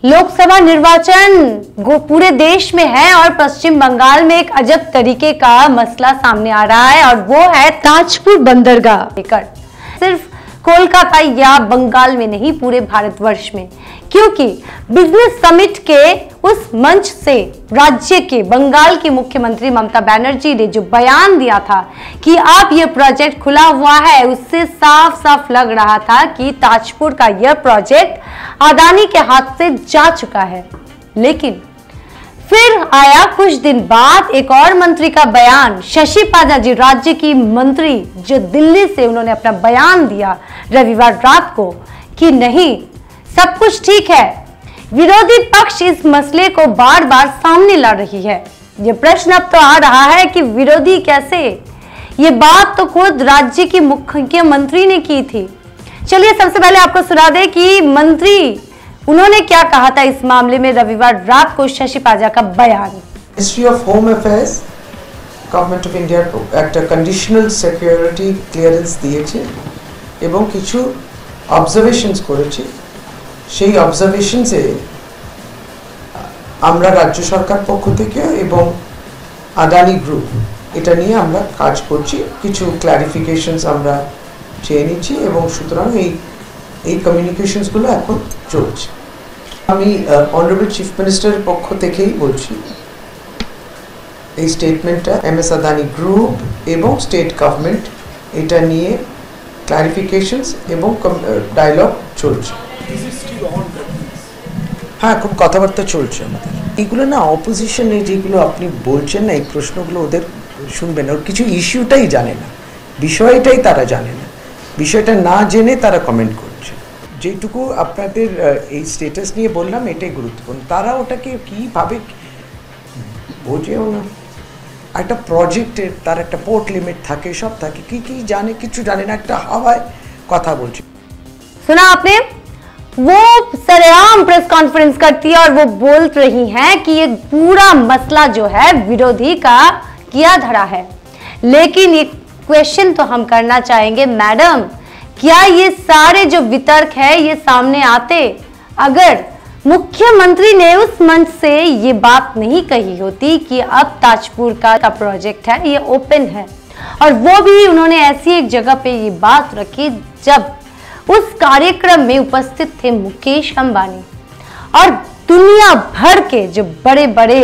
लोकसभा निर्वाचन पूरे देश में है और पश्चिम बंगाल में एक अजब तरीके का मसला सामने आ रहा है और वो है ताजपुर बंदरगाह लेकर। सिर्फ कोलकाता या बंगाल में नहीं, पूरे भारतवर्ष में, क्योंकि बिजनेस समिट के उस मंच से राज्य के बंगाल की मुख्यमंत्री ममता बनर्जी ने जो बयान दिया था कि अब ये प्रोजेक्ट खुला हुआ है, उससे साफ साफ लग रहा था कि ताजपुर का यह प्रोजेक्ट अदानी के हाथ से जा चुका है। लेकिन फिर आया कुछ दिन बाद एक और मंत्री का बयान, शशि पाजा जी, राज्य की मंत्री, जो दिल्ली से उन्होंने अपना बयान दिया रविवार रात को कि नहीं, सब कुछ ठीक है। विरोधी पक्ष इस मसले को बार बार सामने ला रही है। ये प्रश्न अब तो आ रहा है कि विरोधी कैसे? ये बात तो खुद राज्य की मुख्यमंत्री ने की थी। चलिए सबसे पहले आपको सुना दे कि मंत्री उन्होंने क्या कहा था इस मामले में। रविवार रात को शशि पाजा का बयान। Ministry of home affairs government of India একটা कंडीशनल सिक्योरिटी क्लियरेंस দিয়েছে এবং কিছু অবজারভেশনস করেছে। সেই অবজারভেশনসে আমরা রাজ্য সরকার পক্ষ থেকে এবং আদানি গ্রুপ এটা নিয়ে আমরা কাজ করছি। কিছু ক্লারিফিকেশনস আমরা চেয়ে নিচ্ছি এবং সুতরাং এই কমিউনিকেশনসগুলো এখন চলছে। আমি অনারেবল চিফ মিনিস্টারের পক্ষ থেকেই বলছি, এই স্টেটমেন্টটা এমএস আদানি গ্রুপ এবং স্টেট গভর্নমেন্ট এটা নিয়ে ক্লারিফিকেশনস এবং ডায়লগ চলছে। হ্যাঁ, খুব কথাবার্তা চলছে আমাদের। এইগুলো না অপোজিশনে যেগুলো আপনি বলছেন না, এই প্রশ্নগুলো ওদের শুনবেন না, ওর কিছু ইস্যুটাই জানে না, বিষয়টাই তারা জানে না, বিষয়টা না জেনে তারা কমেন্ট করছে। যেটুকু আপনাদের এই স্ট্যাটাস নিয়ে বললাম এটাই গুরুত্বপূর্ণ। তারা ওটাকে কীভাবে বোঝেও না। একটা প্রজেক্টের তার একটা পোর্ট লিমিট থাকে, সব থাকে, কি জানে, কিছু জানে না, একটা হাওয়ায় কথা বলছে। सुना आपने? वो सरेआम प्रेस कॉन्फ्रेंस करती है और वो बोल रही हैं कि ये पूरा मसला जो है विरोधी का किया धरा है। लेकिन ये क्वेश्चन तो हम करना चाहेंगे, मैडम, क्या ये सारे जो वितर्क है ये सामने आते अगर मुख्यमंत्री ने उस मंच से ये बात नहीं कही होती कि अब ताजपुर का प्रोजेक्ट है, ये ओपन है, और वो भी उन्होंने ऐसी एक जगह पे ये बात रखी जब उस कार्यक्रम में उपस्थित थे मुकेश अंबानी और दुनिया भर के जो बड़े बड़े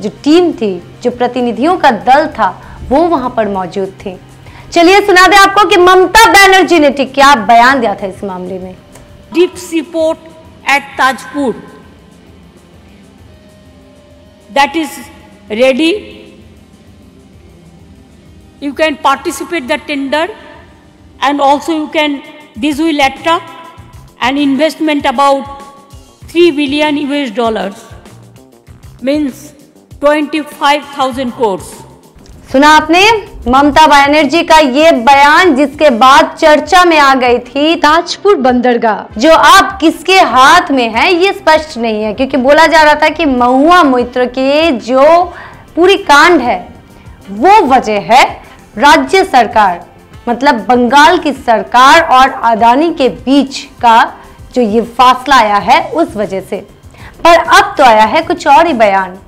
जो टीम थी, जो प्रतिनिधियों का दल था, वो वहां पर मौजूद थे। चलिए सुना दे आपको कि ममता बनर्जी ने क्या बयान दिया था इस मामले में। Deep sea port at Tajpur that is ready. You can participate the tender and also you can, this will attract an investment about $3 billion US, means 25,000 crores. सुना आपने ममता बनर्जी का ये बयान, जिसके बाद चर्चा में आ गई थी ताजपुर बंदरगाह, जो अब किसके हाथ में है ये स्पष्ट नहीं है, क्योंकि बोला जा रहा था कि महुआ मोइत्र के जो पूरी कांड है वो वजह है राज्य सरकार, मतलब बंगाल की सरकार और अदानी के बीच का जो ये फासला आया है उस वजह से। पर अब तो आया है कुछ और ही बयान।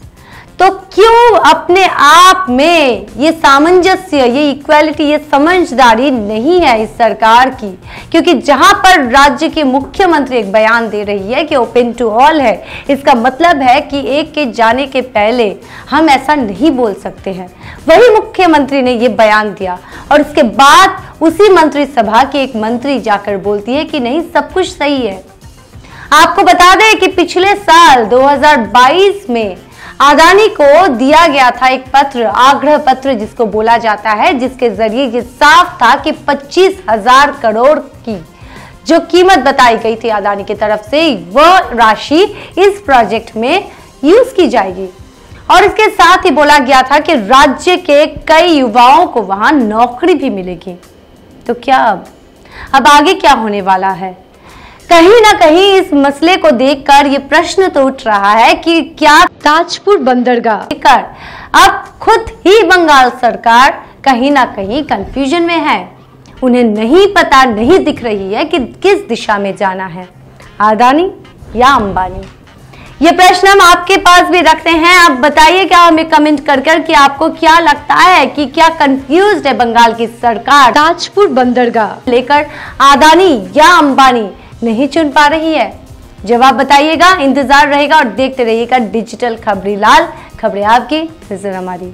तो क्यों अपने आप में ये सामंजस्य, ये इक्वालिटी, ये समझदारी नहीं है इस सरकार की? क्योंकि जहां पर राज्य की मुख्यमंत्री एक बयान दे रही है कि ओपन टू ऑल है, इसका मतलब है कि एक के जाने के पहले हम ऐसा नहीं बोल सकते हैं। वही मुख्यमंत्री ने ये बयान दिया और उसके बाद उसी मंत्रिसभा की एक मंत्री जाकर बोलती है कि नहीं, सब कुछ सही है। आपको बता दें कि पिछले साल 2022 में अदानी को दिया गया था एक पत्र, आग्रह पत्र जिसको बोला जाता है, जिसके जरिए ये साफ था कि 25,000 करोड़ की जो कीमत बताई गई थी अदानी की तरफ से, वह राशि इस प्रोजेक्ट में यूज की जाएगी। और इसके साथ ही बोला गया था कि राज्य के कई युवाओं को वहां नौकरी भी मिलेगी। तो क्या अब आगे क्या होने वाला है? कहीं ना कहीं इस मसले को देखकर ये प्रश्न तो उठ रहा है कि क्या ताजपुर बंदरगाह लेकर अब खुद ही बंगाल सरकार कहीं ना कहीं कंफ्यूजन में है। उन्हें नहीं पता, नहीं दिख रही है कि किस दिशा में जाना है, अदानी या अंबानी। ये प्रश्न हम आपके पास भी रखते हैं। आप बताइए क्या हमें कमेंट कर कि आपको क्या लगता है कि क्या कंफ्यूज्ड है बंगाल की सरकार ताजपुर बंदरगाह लेकर अदानी या अंबानी नहीं चुन पा रही है? जवाब बताइएगा, इंतजार रहेगा और देखते रहिएगा डिजिटल खबरीलाल। खबरें आपकी, नजर हमारी।